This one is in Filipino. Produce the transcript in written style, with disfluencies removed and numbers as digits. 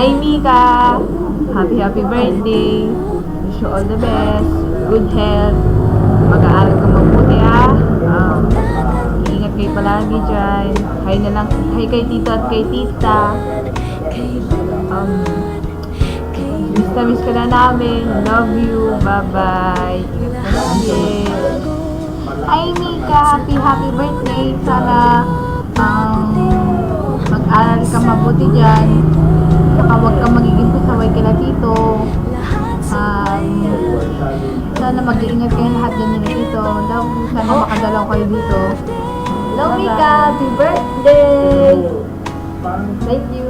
Hi Mika! Happy birthday! Wish you all the best. Good health. Mag-aaral ka mabuti ha. Ingat kayo palagi dyan. Hi na lang. Hi kay tito at kay tita. Miss ka na namin. Love you. Bye-bye. Ingat ka lagi. Hi Mika! Happy birthday! Sana mag-aral ka mabuti dyan. Saka huwag kang magiging pasaway kila tito. Sana mag-iingat kayo lahat dyan nila dito. Sana makadalaw kayo dito. Hello, Mika! Happy birthday! Thank you.